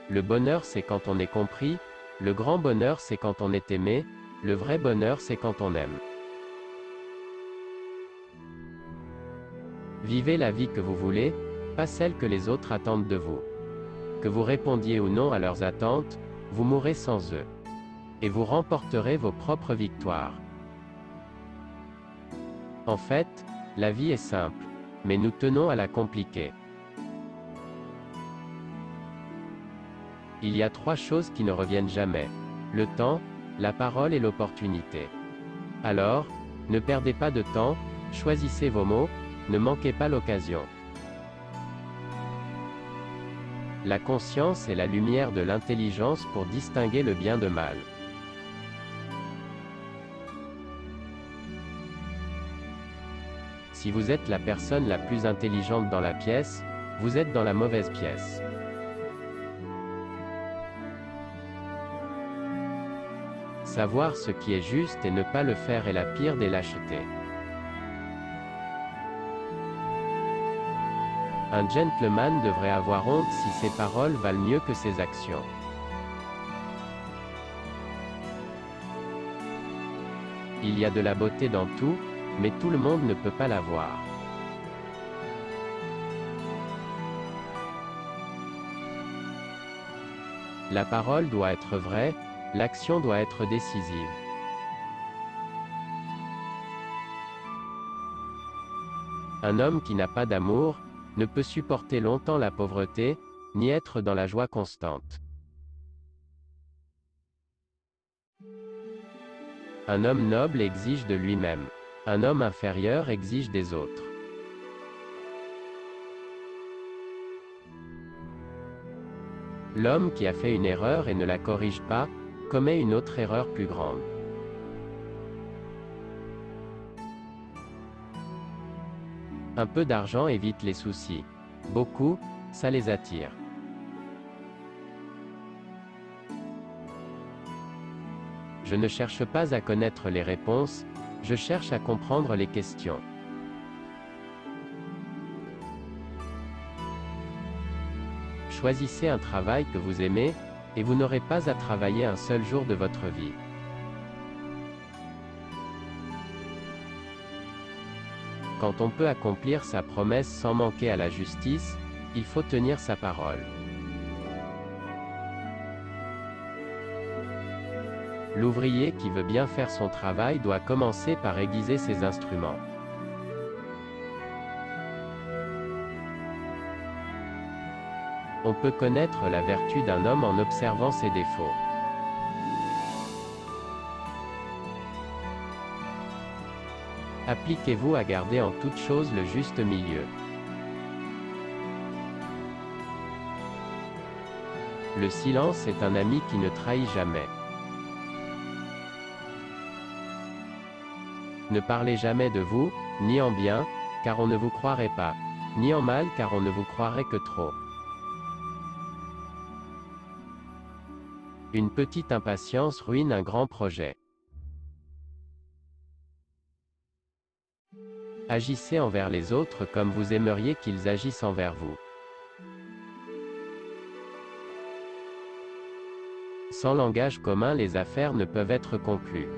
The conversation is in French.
Le bonheur c'est quand on est compris, le grand bonheur c'est quand on est aimé, le vrai bonheur c'est quand on aime. Vivez la vie que vous voulez, pas celle que les autres attendent de vous. Que vous répondiez ou non à leurs attentes, vous mourrez sans eux. Et vous remporterez vos propres victoires. En fait, la vie est simple, mais nous tenons à la compliquer. Il y a 3 choses qui ne reviennent jamais. Le temps, la parole et l'opportunité. Alors, ne perdez pas de temps, choisissez vos mots, ne manquez pas l'occasion. La conscience est la lumière de l'intelligence pour distinguer le bien de mal. Si vous êtes la personne la plus intelligente dans la pièce, vous êtes dans la mauvaise pièce. Savoir ce qui est juste et ne pas le faire est la pire des lâchetés. Un gentleman devrait avoir honte si ses paroles valent mieux que ses actions. Il y a de la beauté dans tout, mais tout le monde ne peut pas la voir. La parole doit être vraie, l'action doit être décisive. Un homme qui n'a pas d'amour, ne peut supporter longtemps la pauvreté, ni être dans la joie constante. Un homme noble exige de lui-même. Un homme inférieur exige des autres. L'homme qui a fait une erreur et ne la corrige pas, commet une autre erreur plus grande. Un peu d'argent évite les soucis. Beaucoup, ça les attire. Je ne cherche pas à connaître les réponses, je cherche à comprendre les questions. Choisissez un travail que vous aimez, et vous n'aurez pas à travailler un seul jour de votre vie. Quand on peut accomplir sa promesse sans manquer à la justice, il faut tenir sa parole. L'ouvrier qui veut bien faire son travail doit commencer par aiguiser ses instruments. On peut connaître la vertu d'un homme en observant ses défauts. Appliquez-vous à garder en toute chose le juste milieu. Le silence est un ami qui ne trahit jamais. Ne parlez jamais de vous, ni en bien, car on ne vous croirait pas, ni en mal car on ne vous croirait que trop. Une petite impatience ruine un grand projet. Agissez envers les autres comme vous aimeriez qu'ils agissent envers vous. Sans langage commun, les affaires ne peuvent être conclues.